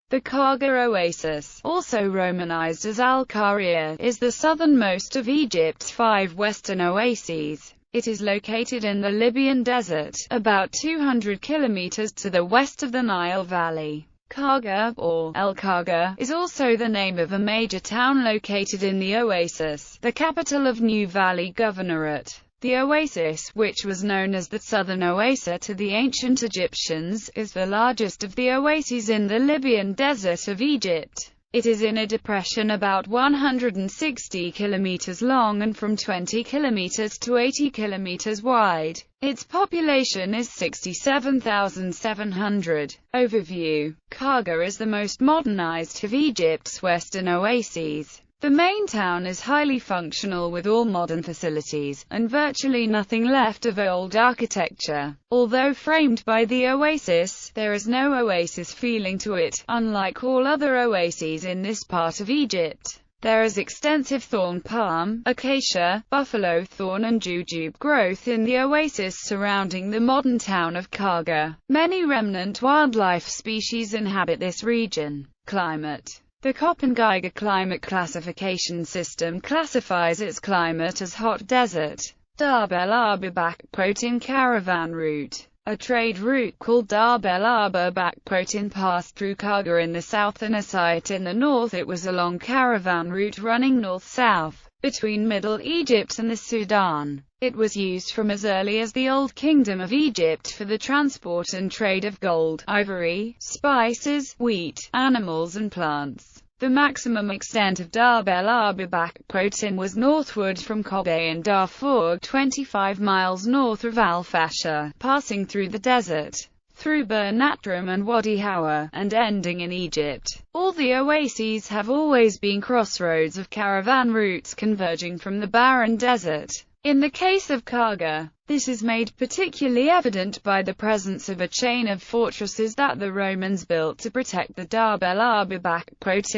The Kharga Oasis, also romanized as Al-Qaria, is the southernmost of Egypt's 5 western oases. It is located in the Libyan desert, about 200 kilometers to the west of the Nile Valley. Kharga, or El Kharga, is also the name of a major town located in the oasis, the capital of New Valley Governorate. The oasis, which was known as the Southern Oasis to the ancient Egyptians, is the largest of the oases in the Libyan desert of Egypt. It is in a depression about 160 kilometers long and from 20 kilometers to 80 kilometers wide. Its population is 67,700. Overview. Kharga is the most modernized of Egypt's western oases. The main town is highly functional with all modern facilities, and virtually nothing left of old architecture. Although framed by the oasis, there is no oasis feeling to it, unlike all other oases in this part of Egypt. There is extensive thorn palm, acacia, buffalo thorn and jujube growth in the oasis surrounding the modern town of Kharga. Many remnant wildlife species inhabit this region. Climate. The Köppen-Geiger climate classification system classifies its climate as hot desert. Darb el Arba caravan route. A trade route called Darb el Arba passed through Kharga in the south and Asiyut in the north. It was a long caravan route running north-south, between Middle Egypt and the Sudan. It was used from as early as the Old Kingdom of Egypt for the transport and trade of gold, ivory, spices, wheat, animals and plants. The maximum extent of Darb el Arba was northward from Kobe in Darfur, 25 miles north of Al-Fasher, passing through the desert, through Bernatram and Wadi Hawa, and ending in Egypt. All the oases have always been crossroads of caravan routes converging from the barren desert. In the case of Kharga, this is made particularly evident by the presence of a chain of fortresses that the Romans built to protect the Darb el Arba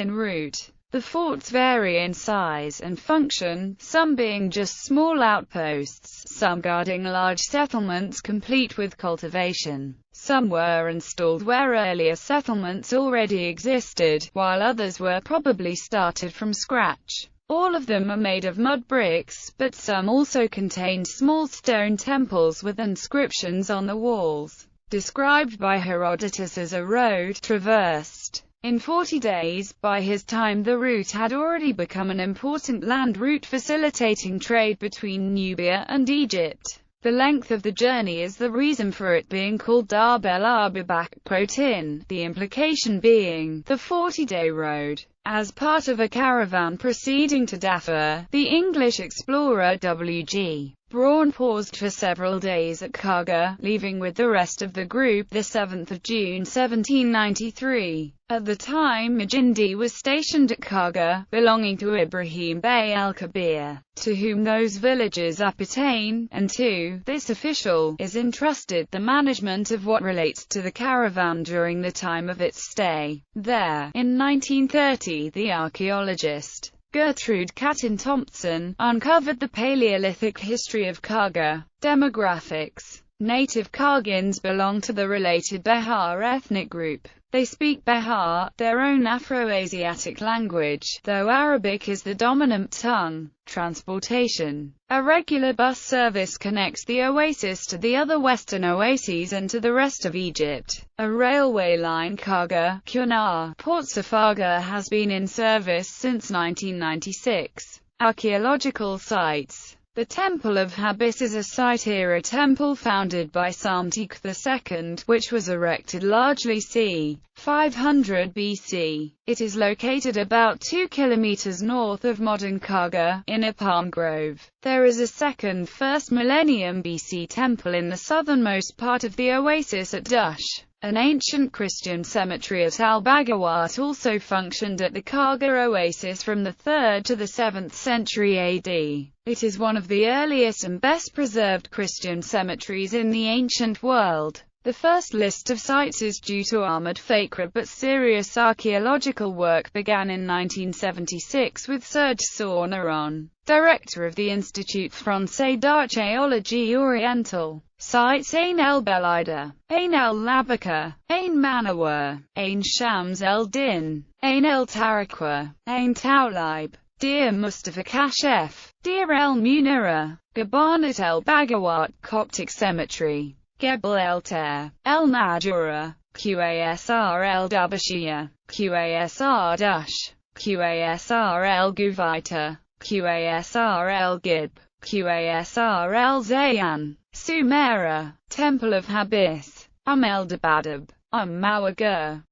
route. The forts vary in size and function, some being just small outposts, some guarding large settlements complete with cultivation. Some were installed where earlier settlements already existed, while others were probably started from scratch. All of them are made of mud bricks, but some also contained small stone temples with inscriptions on the walls, described by Herodotus as a road traversed in 40 days. By his time the route had already become an important land route facilitating trade between Nubia and Egypt. The length of the journey is the reason for it being called Darb el Arba, the implication being the 40-day road. As part of a caravan proceeding to Darfur, the English explorer W.G. Braun paused for several days at Kharga, leaving with the rest of the group the 7th of June 1793. At the time Majindi was stationed at Kharga, belonging to Ibrahim Bey al-Kabir, to whom those villages appertain, and to this official is entrusted the management of what relates to the caravan during the time of its stay there. In 1930, the archaeologist Gertrude Caton Thompson uncovered the Paleolithic history of Kharga. Demographics. Native Khargins belong to the related Behar ethnic group. They speak Behar, their own Afro-Asiatic language, though Arabic is the dominant tongue. Transportation. A regular bus service connects the oasis to the other western oases and to the rest of Egypt. A railway line Kharga, Kunar, Port Safaga has been in service since 1996. Archaeological sites. The Temple of Habis is a Site-era temple founded by Psamtik II, which was erected largely c. 500 BC. It is located about 2 kilometers north of modern Kharga, in a palm grove. There is a second 1st millennium BC temple in the southernmost part of the oasis at Dush. An ancient Christian cemetery at Al-Bagawat also functioned at the Kharga Oasis from the 3rd to the 7th century AD. It is one of the earliest and best preserved Christian cemeteries in the ancient world. The first list of sites is due to Ahmad Fakra, but serious archaeological work began in 1976 with Serge Sorneron, director of the Institut Français d'Archéologie Orientale. Sites: Ain el Belida, Ain el Labaka, Ain Manawar, Ain Shams el Din, Ain el Tarakwa, Ain Taulib, Deir Mustafa Kashef, Deir el Munira, Gabanat el Bagawat Coptic Cemetery, Gebel el Ter, El Najura, Qasr el Dabashia, Qasr Dush, Qasr el Guvaita, Qasr el Gib, Qasr el Zayan, Sumera, Temple of Habis, el Dabadab, Mawagur,